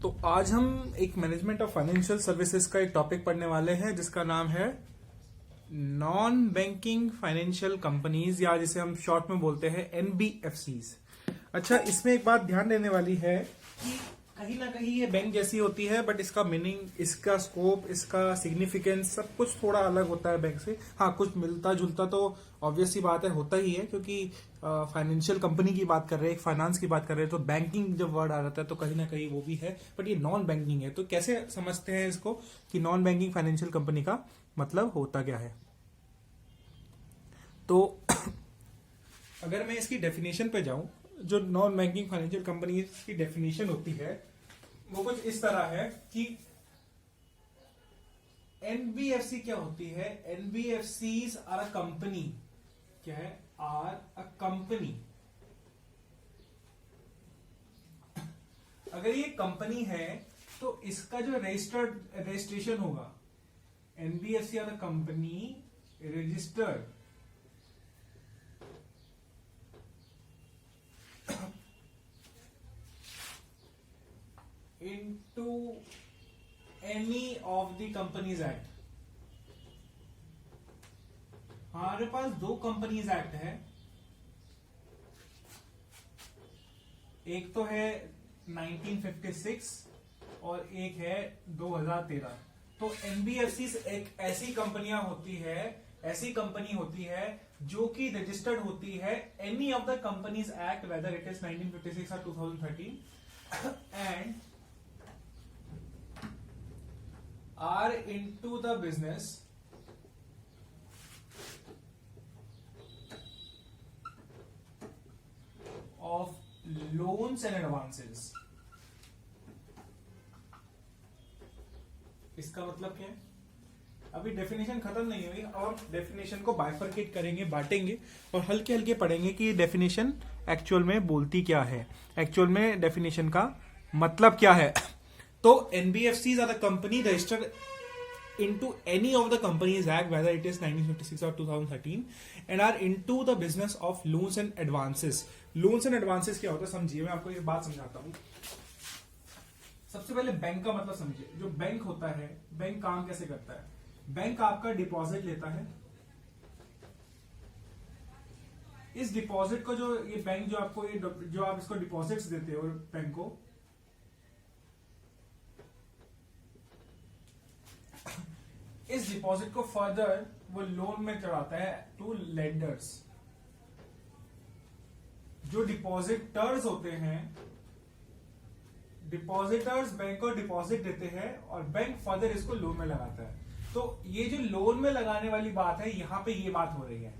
तो आज हम एक मैनेजमेंट ऑफ फाइनेंशियल सर्विसेज का एक टॉपिक पढ़ने वाले हैं जिसका नाम है नॉन बैंकिंग फाइनेंशियल कंपनीज, या जिसे हम शॉर्ट में बोलते हैं एनबीएफसीज। अच्छा, इसमें एक बात ध्यान देने वाली है कि कहीं ना कहीं ये बैंक जैसी होती है, बट इसका मीनिंग, इसका स्कोप, इसका सिग्निफिकेंस सब कुछ थोड़ा अलग होता है बैंक से। हाँ, कुछ मिलता जुलता तो ऑब्वियस सी बात है, होता ही है, क्योंकि फाइनेंशियल कंपनी की बात कर रहे हैं, एक फाइनेंस की बात कर रहे हैं, तो बैंकिंग जब वर्ड आ जाता है तो कहीं ना कहीं वो भी है, बट ये नॉन बैंकिंग है। तो कैसे समझते हैं इसको कि नॉन बैंकिंग फाइनेंशियल कंपनी का मतलब होता क्या है? तो अगर मैं इसकी डेफिनेशन पे जाऊं, जो नॉन बैंकिंग फाइनेंशियल कंपनी की डेफिनेशन होती है वो कुछ इस तरह है कि एनबीएफसी क्या होती है? NBFCs are a company. क्या है? Are a company. अगर ये कंपनी है तो इसका जो रजिस्ट्रेशन होगा, NBFC are a company registered into any of the companies act। हमारे पास दो कंपनीज एक्ट है, एक तो है 1956 और एक है 2013। तो एनबीएफसी एक ऐसी कंपनियां होती है, ऐसी कंपनी होती है जो कि रजिस्टर्ड होती है any of the companies act, whether it is 1956 और 2013, and are into the business of loans and advances। इसका मतलब क्या है? अभी डेफिनेशन खत्म नहीं हुई और डेफिनेशन को बाइफरकेट करेंगे, बांटेंगे और हल्के हल्के पढ़ेंगे कि डेफिनेशन एक्चुअल में बोलती क्या है, एक्चुअल में डेफिनेशन का मतलब क्या है। तो NBFCs are the company registered into any of the companies act, whether it is 1956 और 2013, and are into the business of loans and advances. Loans and advances क्या होता है समझिए, मैं आपको एक बात समझाता हूं। सबसे पहले बैंक का मतलब समझिए। जो बैंक होता है, बैंक काम कैसे करता है? बैंक आपका डिपॉजिट लेता है, इस डिपॉजिट को, जो ये बैंक जो आपको जो आप इसको डिपॉजिट्स देते हो बैंक को, इस डिपॉजिट को फर्दर वो लोन में चढ़ाता है टू लेंडर्स। जो डिपॉजिटर्स होते हैं, डिपॉजिटर्स बैंक को डिपॉजिट देते हैं और बैंक फर्दर इसको लोन में लगाता है। तो ये जो लोन में लगाने वाली बात है, यहां पे ये बात हो रही है।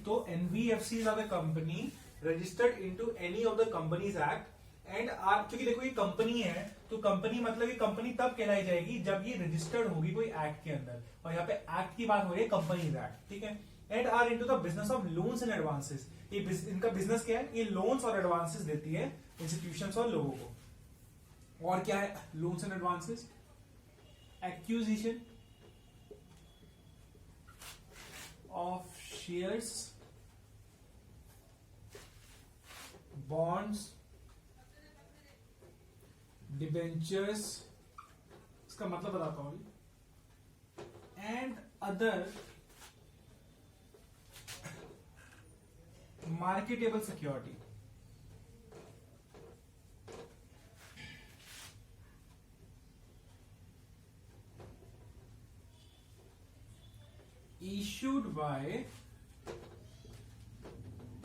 तो NBFCs are the company registered into any of the companies act and are, क्योंकि देखो ये कंपनी है तो कंपनी मतलब ये कंपनी तब कहलाई जाएगी जब ये रजिस्टर्ड होगी कोई एक्ट के अंदर, और यहाँ पे एक्ट की बात हो रही है, कंपनीज एक्ट, ठीक है। And are into the business of loans and advances. ये इनका बिजनेस क्या है? ये लोन्स और एडवांसेस देती है इंस्टीट्यूशंस और लोगों को। और क्या है loans and advances? Acquisition of shares, bonds, debentures, इसका मतलब बताता हूं, and other marketable security. Issued by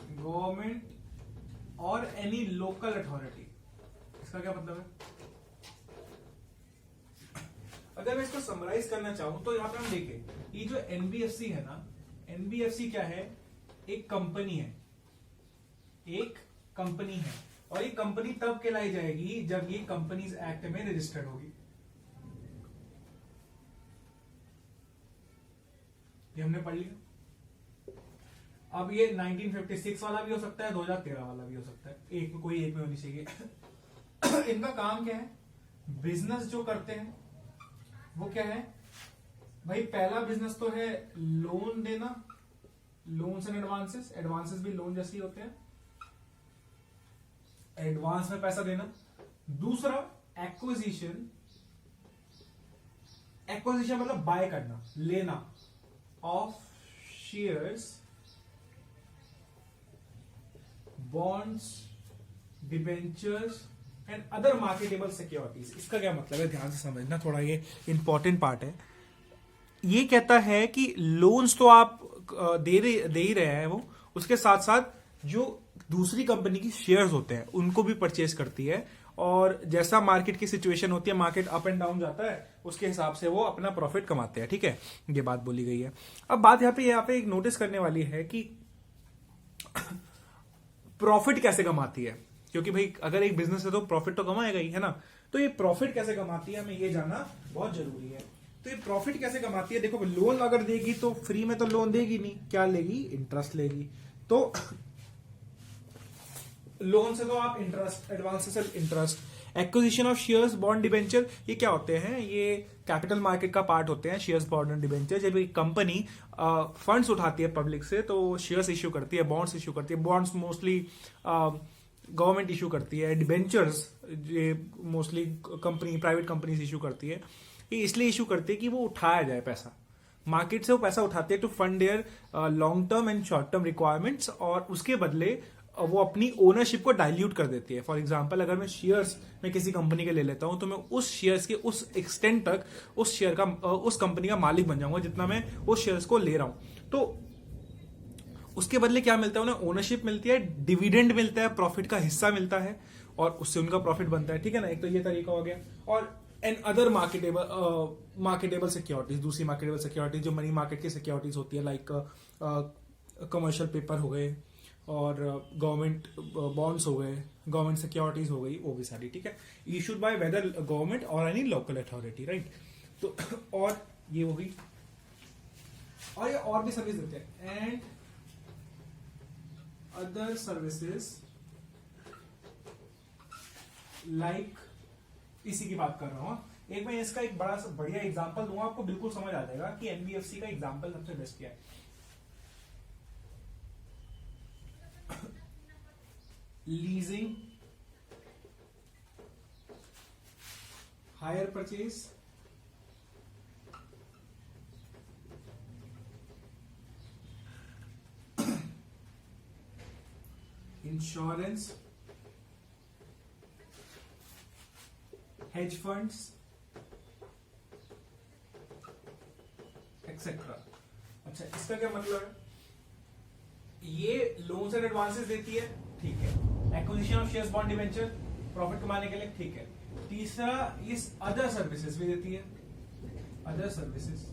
government और एनी लोकल अथॉरिटी। इसका क्या मतलब है? अगर मैं इसको समराइज करना चाहूं तो यहां पे हम देखें, ये जो एनबीएफसी है ना, एनबीएफसी क्या है? एक कंपनी है, एक कंपनी है, और ये कंपनी तब कहलाई जाएगी जब ये कंपनीज एक्ट में रजिस्टर्ड होगी। ये हमने पढ़ लिया। अब ये 1956 वाला भी हो सकता है, 2013 वाला भी हो सकता है, कोई एक में होनी चाहिए। इनका काम क्या है? बिजनेस जो करते हैं वो क्या है भाई? पहला बिजनेस तो है लोन देना, लोन्स एंड एडवांसेस, एडवांसेस भी लोन जैसे ही होते हैं, एडवांस में पैसा देना। दूसरा एक्विजिशन, एक्विजिशन मतलब बाय करना, लेना, of shares, bonds, debentures and other marketable securities. इसका क्या मतलब है, ध्यान से समझना, थोड़ा ये इंपॉर्टेंट पार्ट है। ये कहता है कि लोन्स तो आप दे ही रहे हैं वो, उसके साथ साथ जो दूसरी कंपनी की शेयर्स होते हैं उनको भी परचेज करती है, और जैसा मार्केट की सिचुएशन होती है, मार्केट अप एंड डाउन जाता है, उसके हिसाब से वो अपना प्रॉफिट कमाते हैं। ठीक है, ये बात बोली गई है। अब बात यहाँ पे एक नोटिस करने वाली है कि प्रॉफिट कैसे कमाती है, क्योंकि भाई अगर एक बिजनेस है तो प्रॉफिट तो कमाएगा ही, है ना। तो ये प्रॉफिट कैसे कमाती है, हमें ये जानना बहुत जरूरी है। तो ये प्रॉफिट कैसे कमाती है, देखो लोन अगर देगी तो फ्री में तो लोन देगी नहीं, क्या लेगी, इंटरेस्ट लेगी। तो लोन से तो आप इंटरेस्ट, एडवांस से interest. Acquisition of shares, bond, debenture, ये क्या होते हैं, ये कैपिटल मार्केट का पार्ट होते हैं, शेयर्स, बॉन्ड एंड डिबेंचर। जब एक कंपनी फंड्स उठाती है पब्लिक से तो शेयर्स इश्यू करती है, बॉन्ड्स इश्यू करती है। बॉन्ड्स मोस्टली गवर्नमेंट इशू करती है, डिबेंचर्स ये mostly company, private companies issue करती है। ये इसलिए इशू करती है कि वो उठाया जाए पैसा, मार्केट से वो पैसा उठाते हैं to fund their long term and short term requirements, और उसके बदले वो अपनी ओनरशिप को डाइल्यूट कर देती है। फॉर एग्जांपल, अगर मैं शेयर्स में किसी कंपनी के ले लेता हूं तो मैं उस शेयर्स के उस एक्सटेंट तक उस शेयर का, उस कंपनी का मालिक बन जाऊंगा जितना मैं उस शेयर्स को ले रहा हूं। तो उसके बदले क्या मिलता है उन्हें, ओनरशिप मिलती है, डिविडेंड मिलता है, प्रॉफिट का हिस्सा मिलता है, और उससे उनका प्रॉफिट बनता है। ठीक है ना, एक तो ये तरीका हो गया। और एंड अदर मार्केटेबल सिक्योरिटीज, दूसरी मार्केटेबल सिक्योरिटीज जो मनी मार्केट की सिक्योरिटीज होती है, लाइक कमर्शियल पेपर हो गए, और गवर्नमेंट बॉन्ड्स हो गए, गवर्नमेंट सिक्योरिटीज हो गई, वो भी सारी। ठीक है, इशूड बाय वेदर गवर्नमेंट और एनी लोकल अथॉरिटी, राइट। तो और ये हो गई, और ये और भी सर्विस देते हैं, एंड अदर सर्विसेज लाइक, इसी की बात कर रहा हूं। एक मैं इसका एक बड़ा सा बढ़िया एग्जांपल दूंगा, आपको बिल्कुल समझ आ जाएगा कि एनबीएफसी का एग्जांपल सबसे बेस्ट क्या है। Leasing, hire purchase, insurance, hedge funds etcetera. अच्छा, इसका क्या मतलब है, ये लोन्स एंड एडवांसेस देती है, ठीक है। Acquisition of shares, bond, debenture, profit कमाने के लिए, ठीक है। तीसरा, इस अदर सर्विसेज भी देती है, अदर सर्विसेज,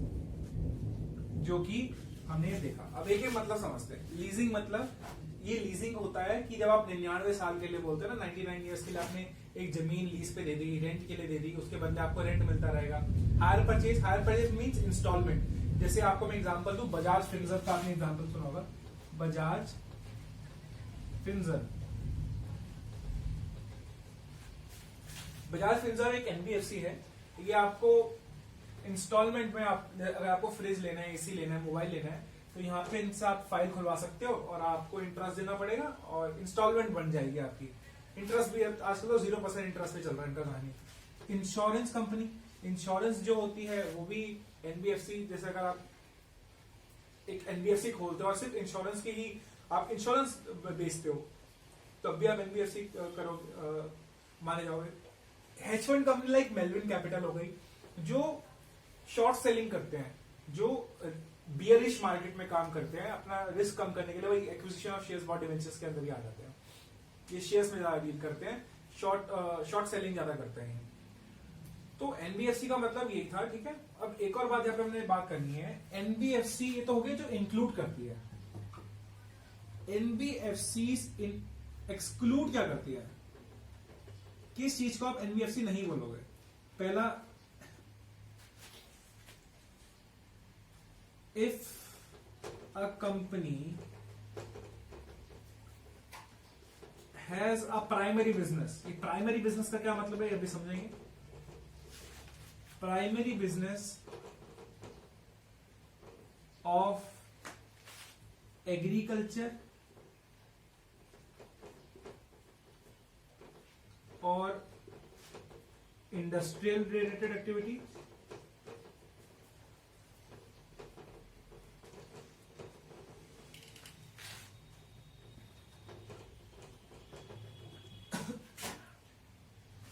जो कि हमने देखा। अब एक मतलब समझते हैं। लीजिंग मतलब, ये लीजिंग होता है कि जब आप 99 साल के लिए बोलते हैं ना, 99 ईयर्स के लिए आपने एक जमीन लीज पे दे दी, रेंट के लिए दे दी, उसके बदले आपको रेंट मिलता रहेगा। Hire purchase, hire purchase means instalment. जैसे आपको मैं एग्जांपल दूं, बजाज फिनसर्व का आपने एग्जांपल सुना होगा, बजाज फिनसर्व। बजाज फिनसर्व एक एनबीएफसी है। ये आपको इंस्टॉलमेंट में, अगर आपको फ्रिज लेना है, एसी लेना है, मोबाइल लेना है, तो यहाँ पे इनसे आप फाइल खुलवा सकते हो और आपको इंटरेस्ट देना पड़ेगा और इंस्टॉलमेंट बन जाएगी आपकी। इंटरेस्ट भी आजकल तो 0% इंटरेस्ट पे चल रहा है इनका कहानी। इंश्योरेंस कंपनी, इंश्योरेंस जो होती है वो भी एनबीएफसी, जैसे अगर आप एक एनबीएफसी खोलते हो और सिर्फ इंश्योरेंस की ही आप इंश्योरेंस बेचते हो, तब भी आप एनबीएफसी करो माने जाओगे। Hedge fund company like Melvin capital हो गई, जो शॉर्ट सेलिंग करते हैं, जो बियरिश मार्केट में काम करते हैं, अपना रिस्क कम करने के लिए। वही acquisition of shares, bond, debentures के अंदर ही आ जाते हैं। ये शेयर्स में ज्यादा डील करते हैं, शॉर्ट सेलिंग ज्यादा करते हैं। तो एनबीएफसी का मतलब यही था, ठीक है। अब एक और बात यहाँ पे हमने बात करनी है, एनबीएफसी ये तो हो गया जो इंक्लूड करती है। एनबीएफसी एक्सक्लूड क्या करती है, किस चीज को आप एनबीएफसी नहीं बोलोगे। पहला, if a company has a primary business. ये प्राइमरी बिजनेस का क्या मतलब है, ये भी समझेंगे। प्राइमरी बिजनेस ऑफ एग्रीकल्चर और इंडस्ट्रियल रिलेटेड एक्टिविटी,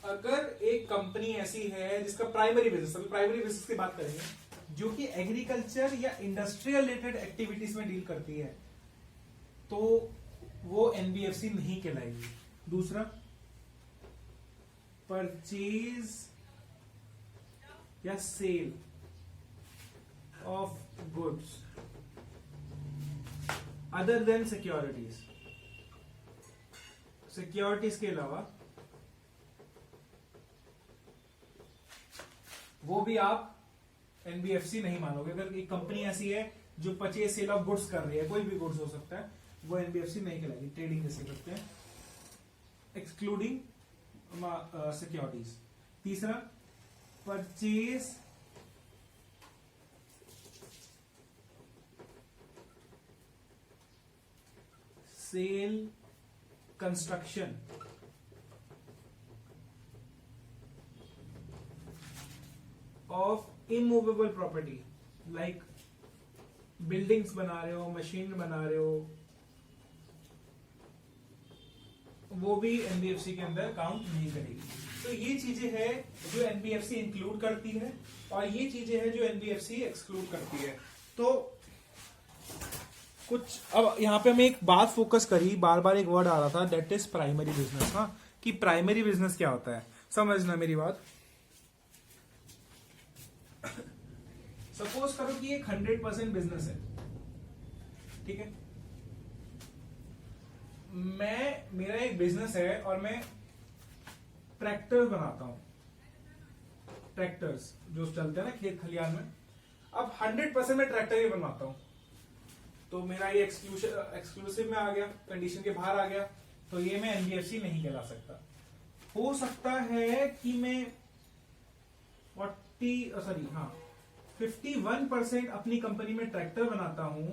अगर एक कंपनी ऐसी है जिसका प्राइमरी बिजनेस, अभी प्राइमरी बिजनेस की बात करेंगे, जो कि एग्रीकल्चर या इंडस्ट्रियल रिलेटेड एक्टिविटीज में डील करती है, तो वो एनबीएफसी नहीं कहलाएगी। दूसरा, परचेज या sale of goods other than securities, securities के अलावा वो भी आप एनबीएफसी नहीं मानोगे। अगर एक कंपनी ऐसी है जो परचेज सेल ऑफ गुड्स कर रही है, कोई भी गुड्स हो सकता है, वो एनबीएफसी नहीं कहलाएगी, ट्रेडिंग जैसे करते हैं, एक्सक्लूडिंग सिक्योरिटीज। तीसरा, purchase sale construction of immovable property, like buildings बना रहे हो, मशीन बना रहे हो, वो भी एनबीएफसी के अंदर काउंट नहीं करेगी। तो ये चीजें हैं जो एनबीएफसी इंक्लूड करती है और ये चीजें हैं जो एनबीएफसी एक्सक्लूड करती है। तो कुछ अब यहां पे हमें एक बात फोकस करी, बार बार एक वर्ड आ रहा था, दैट इज प्राइमरी बिजनेस। हाँ, कि प्राइमरी बिजनेस क्या होता है, समझना मेरी बात। सपोज करो कि एक 100% बिजनेस है, ठीक है, मेरा एक बिजनेस है और मैं ट्रैक्टर बनाता हूं, ट्रैक्टर्स जो चलते हैं ना खेत खलियान में। अब 100% मैं ट्रैक्टर ही बनवाता हूं, तो मेरा ये एक्सक्लूसिव में आ गया, कंडीशन के बाहर आ गया, तो ये मैं एनबीएफसी नहीं कहला सकता। हो सकता है कि मैं 51% अपनी कंपनी में ट्रैक्टर बनाता हूं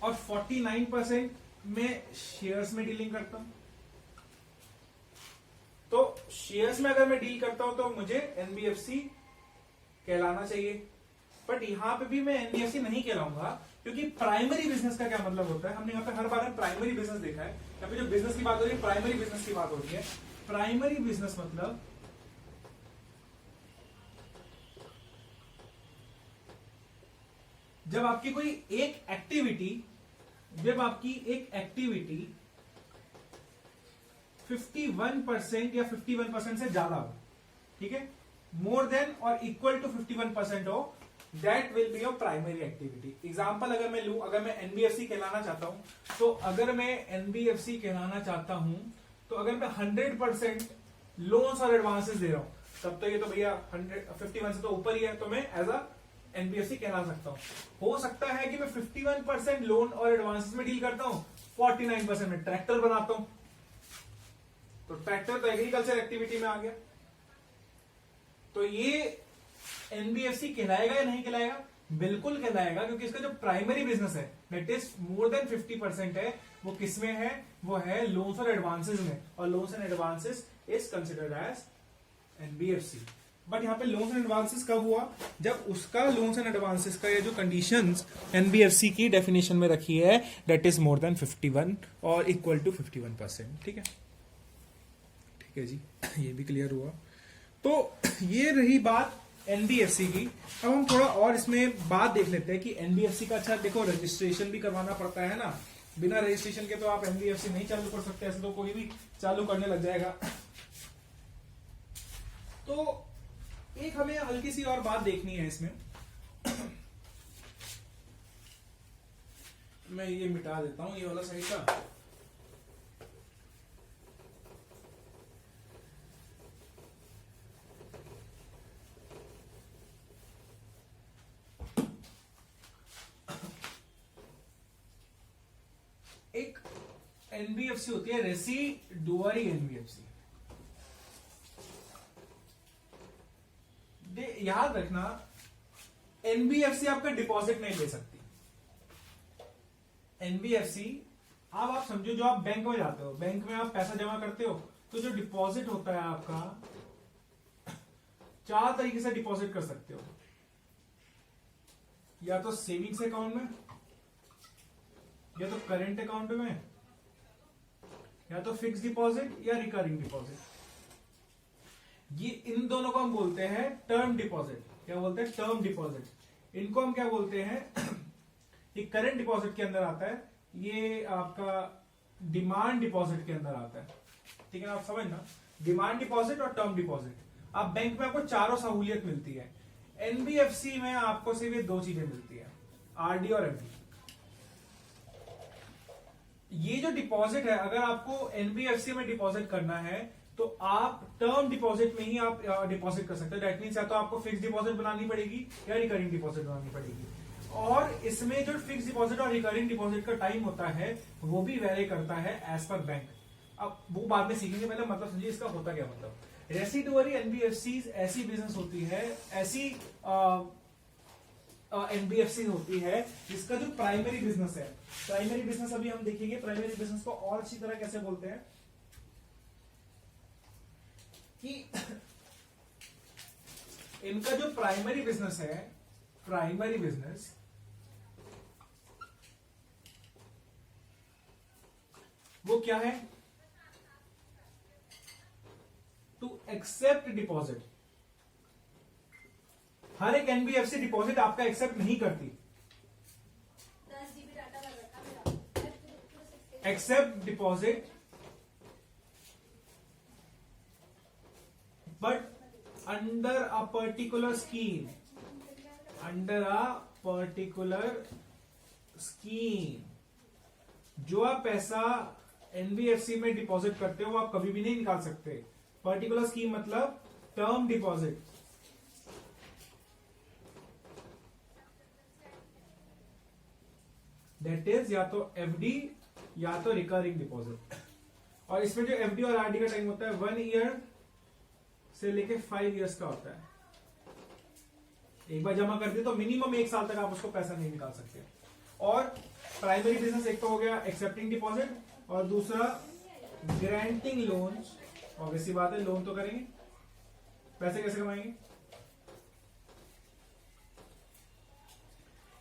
और 49% मैं शेयर्स में डीलिंग करता हूं। तो शेयर्स में अगर मैं डील करता हूं तो मुझे एनबीएफसी कहलाना चाहिए, बट यहां पे भी मैं एनबीएफसी नहीं कहलाऊंगा, क्योंकि प्राइमरी बिजनेस का क्या मतलब होता है, हमने यहां पे हर बार प्राइमरी बिजनेस देखा है। यहाँ पे जो बिजनेस की बात हो रही है, प्राइमरी बिजनेस की बात हो रही है। प्राइमरी बिजनेस मतलब जब आपकी कोई एक एक्टिविटी 51% या 51% से ज्यादा हो, ठीक है, मोर देन और इक्वल टू 51% हो, that will be your primary activity. Example अगर मैं लूं, अगर मैं एनबीएफसी कहलाना चाहता हूं, तो अगर मैं एनबीएफसी कहलाना चाहता हूं तो अगर मैं 100% लोन्स और एडवांसेस दे रहा हूं, तब तो ये तो भैया 51 से तो ऊपर ही है, तो मैं एज अ एनबीएफसी कहला सकता हूं। हो सकता है कि मैं 51% लोन और एडवांसेस में डील करता हूं, 49% में ट्रैक्टर बनाता हूं, तो ट्रैक्टर तो एग्रीकल्चर एक्टिविटी में आ गया। तो ये एनबीएफसी कहलाएगा या नहीं कहलाएगा? बिल्कुल कहलाएगा, क्योंकि इसका जो प्राइमरी बिजनेस है दैट इज मोर देन 50% है, वो किसमें है? वो है लोन्स और एडवांसेस में, और loans and advances is considered as NBFC. But यहाँ पे लोन्स एंड एडवांसेस कब हुआ? जब उसका लोन्स एंड एडवांसेस का ये जो कंडीशंस एनबीएफसी की डेफिनेशन में रखी है, दैट इज मोर देन 51 और इक्वल टू 51%। ठीक है, ठीक है जी, ये भी क्लियर हुआ। तो ये रही बात एनबीएफसी की। अब हम थोड़ा और इसमें बात देख लेते हैं कि एनबीएफसी का, अच्छा देखो, रजिस्ट्रेशन भी करवाना पड़ता है ना, बिना रजिस्ट्रेशन के तो आप एनबीएफसी नहीं चालू कर सकते, ऐसे तो कोई भी चालू करने लग जाएगा। तो एक हमें हल्की सी और बात देखनी है इसमें। मैं ये मिटा देता हूं, ये वाला सही था। एक एनबीएफसी होती है रेसिडुअरी एनबीएफसी। याद रखना, एनबीएफसी आपका डिपॉजिट नहीं ले सकती। एनबीएफसी आप समझो, जो आप बैंक में जाते हो, बैंक में आप पैसा जमा करते हो, तो जो डिपॉजिट होता है आपका, 4 तरीके से डिपॉजिट कर सकते हो, या तो सेविंग्स अकाउंट में, या तो करेंट अकाउंट में, या तो फिक्स डिपॉजिट या रिकरिंग डिपॉजिट। ये इन दोनों को हम बोलते हैं टर्म डिपॉजिट। क्या बोलते हैं? Term deposit. इनको हम क्या बोलते हैं? ये करंट डिपॉजिट के अंदर आता है, ये आपका डिमांड डिपॉजिट के अंदर आता है। ठीक है ना, आप समझना, डिमांड डिपॉजिट और टर्म डिपॉजिट। आप बैंक में आपको चारों सहूलियत मिलती है, एनबीएफसी में आपको सिर्फ ये 2 चीजें मिलती है, आरडी और एफडी। ये जो डिपॉजिट है, अगर आपको एनबीएफसी में डिपॉजिट करना है तो आप टर्म डिपॉजिट में ही आप डिपॉजिट कर सकते हो। दैट मीन्स या तो आपको फिक्स डिपॉजिट बनानी पड़ेगी या रिकरिंग डिपॉजिट बनानी पड़ेगी। और इसमें जो फिक्स डिपॉजिट और रिकरिंग डिपॉजिट का टाइम होता है वो भी वेरी करता है एज पर बैंक। अब वो बाद में सीखेंगे, पहले मतलब समझिए इसका होता क्या मतलब। रेसिडुअरी एनबीएफसी ऐसी बिजनेस होती है, ऐसी एनबीएफसी होती है जिसका जो प्राइमरी बिजनेस है, प्राइमरी बिजनेस अभी हम देखेंगे प्राइमरी बिजनेस को और अच्छी तरह कैसे बोलते हैं कि इनका जो प्राइमरी बिजनेस है, प्राइमरी बिजनेस वो क्या है? To accept deposit. हर एक एनबीएफसी डिपॉजिट आपका एक्सेप्ट नहीं करती, accept deposit but under a particular scheme, under a particular scheme. जो आप पैसा एनबीएफसी में डिपॉजिट करते हो वो आप कभी भी नहीं निकाल सकते। पर्टिकुलर स्कीम मतलब टर्म डिपॉजिट, दैट इज या तो एफडी या तो रिकरिंग डिपॉजिट। और इसमें जो एफडी और आरडी का टाइम होता है 1 ईयर से लेके 5 इयर्स का होता है। एक बार जमा कर दिए तो मिनिमम 1 साल तक आप उसको पैसा नहीं निकाल सकते। और प्राइमरी बिजनेस एक तो हो गया एक्सेप्टिंग डिपॉजिट, और दूसरा ग्रांटिंग लोन्स। ऑब्वियसली बात है, लोन तो करेंगे, पैसे कैसे कमाएंगे?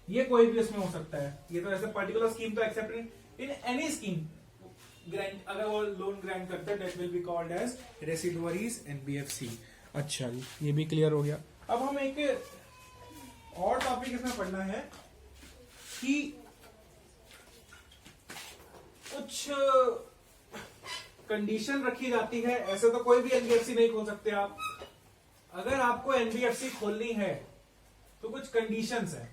ये कोई भी इसमें हो सकता है। ये तो ऐसे पर्टिकुलर स्कीम तो excepting in any scheme grant, अगर वो लोन ग्रांट करते हैं that will be called as residuaries NBFC. अच्छा जी, ये भी क्लियर हो गया। अब हम एक और टॉपिक इसमें पढ़ना है कि कुछ कंडीशन रखी जाती है। ऐसे तो कोई भी एनबीएफसी नहीं खोल सकते आप। अगर आपको एनबीएफसी खोलनी है तो कुछ कंडीशंस है,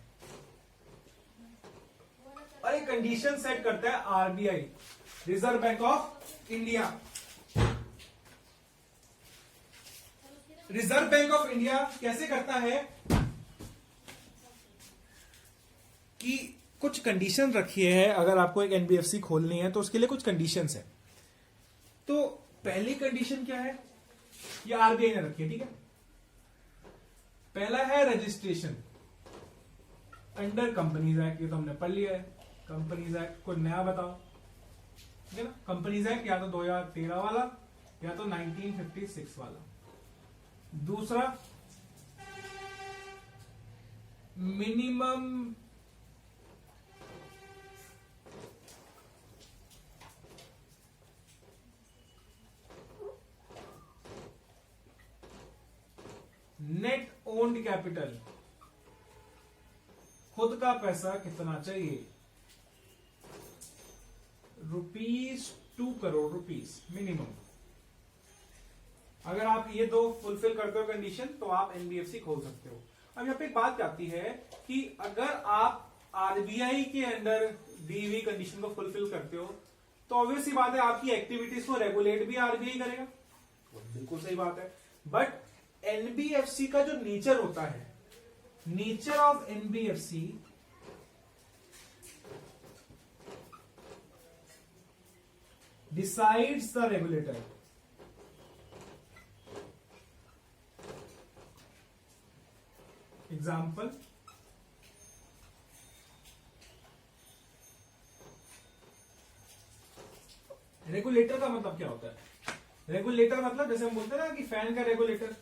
और एक कंडीशन सेट करता है RBI, reserve bank of India. Reserve bank of India कैसे करता है कि कुछ कंडीशन रखी है, अगर आपको एक एनबीएफसी खोलनी है तो उसके लिए कुछ कंडीशंस है। तो पहली कंडीशन क्या है, ये आरबीआई ने रखी है, ठीक है। पहला है रजिस्ट्रेशन अंडर कंपनीज एक्ट, ये तो हमने पढ़ लिया है। कंपनीज एक्ट कोई नया बताओ, ठीक है ना। कंपनीज एक्ट या तो 2013 वाला या तो 1956 वाला। दूसरा मिनिमम नेट ओन्ड कैपिटल, खुद का पैसा कितना चाहिए? ₹2 करोड़ मिनिमम। अगर आप ये 2 फुलफिल करते हो कंडीशन तो आप एनबीएफसी खोल सकते हो। अब यहाँ पे एक बात आती है कि अगर आप आरबीआई के अंडर दी हुई कंडीशन को फुलफिल करते हो तो ऑब्वियस सी बात है आपकी एक्टिविटीज को रेगुलेट भी आरबीआई करेगा, बिल्कुल सही बात है। बट एनबीएफसी का जो नेचर होता है, nature of NBFC decides the regulator. Example, regulator का मतलब क्या होता है? रेगुलेटर मतलब जैसे हम बोलते हैं ना कि फैन का रेगुलेटर,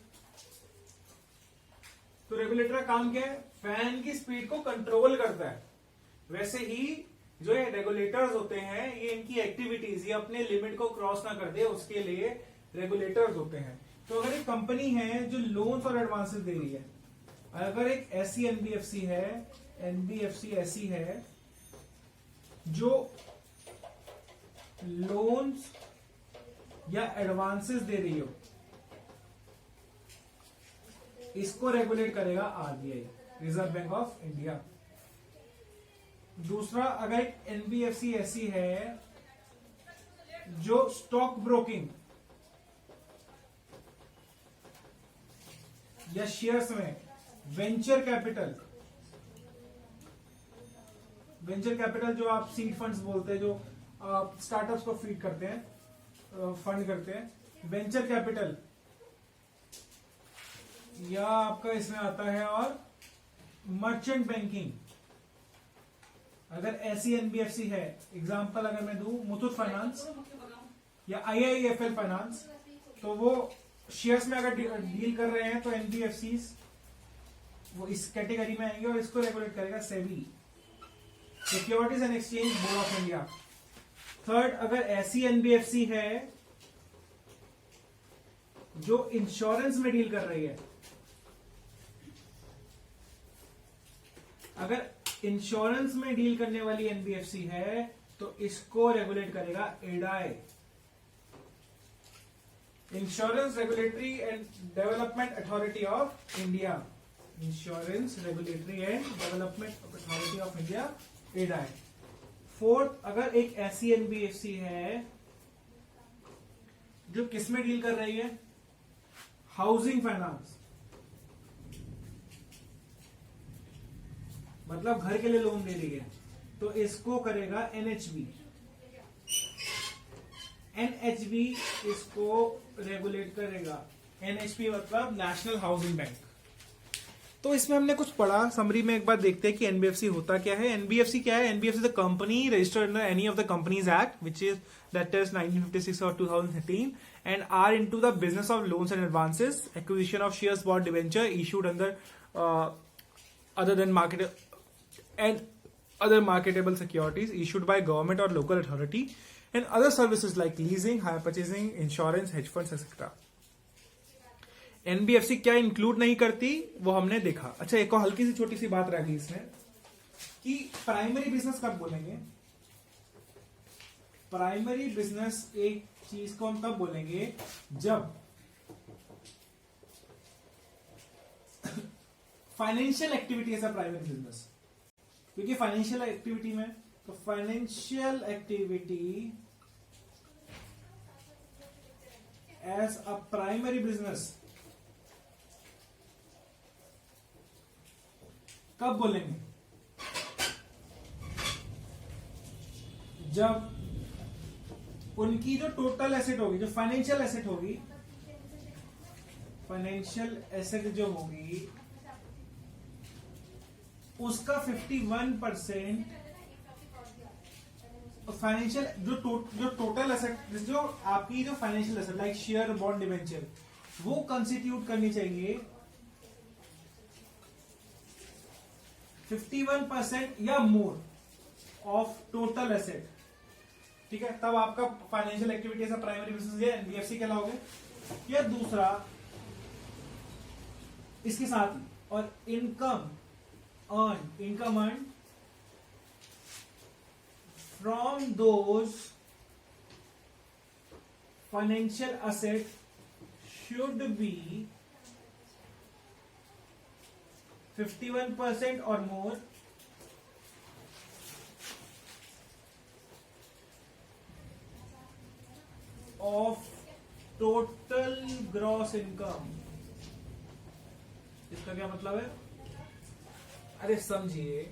तो रेगुलेटर का काम क्या है? फैन की स्पीड को कंट्रोल करता है। वैसे ही जो ये रेगुलेटर्स होते हैं, ये इनकी एक्टिविटीज ये अपने लिमिट को क्रॉस ना कर दे, उसके लिए रेगुलेटर्स होते हैं। तो अगर एक कंपनी है जो लोन्स और एडवांसेस दे रही है, अगर एक ऐसी एनबीएफसी है, एनबीएफसी ऐसी है जो लोन्स या एडवांसेस दे रही हो, इसको रेगुलेट करेगा RBI, reserve bank of India. दूसरा, अगर एक एनबीएफसी ऐसी है जो स्टॉक ब्रोकिंग या शेयर्स में वेंचर कैपिटल जो आप सीड फंड्स बोलते हैं, जो स्टार्टअप्स को फीड करते हैं, फंड करते हैं, वेंचर कैपिटल, या आपका इसमें आता है, और मर्चेंट बैंकिंग। अगर ऐसी एनबीएफसी है, एग्जांपल अगर मैं दूं मुथूट फाइनेंस या आईआईएफएल फाइनेंस, तो वो शेयर्स में अगर डील कर रहे हैं तो एनबीएफसी वो इस कैटेगरी में आएंगे और इसको रेगुलेट करेगा SEBI, securities and exchange board of India. Third, अगर ऐसी एनबीएफसी है जो इंश्योरेंस में डील कर रही है, अगर इंश्योरेंस में डील करने वाली एनबीएफसी है तो इसको रेगुलेट करेगा IRDAI, insurance regulatory and development authority of India, insurance regulatory and development authority of India, IRDAI. Fourth, अगर एक ऐसी एनबीएफसी है जो किसमें डील कर रही है? हाउसिंग फाइनेंस, मतलब घर के लिए लोन दे रही है, तो इसको करेगा एनएचबी। एनएचबी इसको रेगुलेट करेगा। एनएचबी मतलब नेशनल हाउसिंग बैंक। तो इसमें हमने कुछ पढ़ा, समरी में एक बार देखते हैं कि एनबीएफसी होता क्या है। एनबीएफसी क्या है? NBFC the company registered under any of the companies act which is that is 1956 और 2013 and are into the business of loans and advances, acquisition of shares, bond, debenture issued under other than other marketable securities issued by government or local authority, and other services like leasing, hire purchasing, insurance, hedge funds, etc. NBFC क्या include नहीं करती वो हमने देखा। अच्छा, एक और हल्की सी छोटी सी बात रह गई इसमें कि प्राइमरी बिजनेस कब बोलेंगे? प्राइमरी बिजनेस एक चीज को हम तब बोलेंगे जब financial activity as a primary business, क्योंकि फाइनेंशियल एक्टिविटी में, तो financial activity as a primary business कब बोलेंगे? जब उनकी जो टोटल एसेट होगी, जो फाइनेंशियल एसेट होगी, फाइनेंशियल एसेट जो होगी उसका 51% फाइनेंशियल जो टोटल एसेट, जो आपकी जो financial asset like share, bond, debenture, वो कंस्टिट्यूट करनी चाहिए 51% या मोर ऑफ टोटल एसेट। ठीक है, तब आपका financial activity as a primary business या एनबीएफसी कहलाओगे। या दूसरा इसके साथ ही, और income earn from those financial asset should be 51% or more of total gross income। इसका क्या मतलब है? अरे समझिए,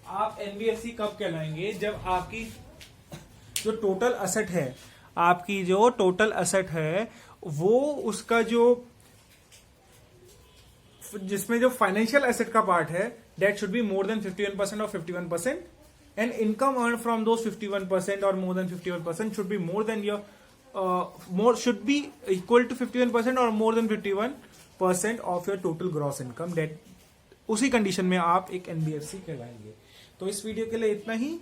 आप एनबीएफसी कब कहलाएंगे? जब आपकी जो टोटल एसेट है, आपकी जो टोटल एसेट है वो उसका जो जिसमें जो फाइनेंशियल एसेट का पार्ट है that should be more than 51% और 51%, and income earn from those 51% और more than 51% should be more than your more should be equal to 51% और more than 51% of your total gross income, that उसी condition में आप एक NBFC कहलाएंगे। तो इस वीडियो के लिए इतना ही।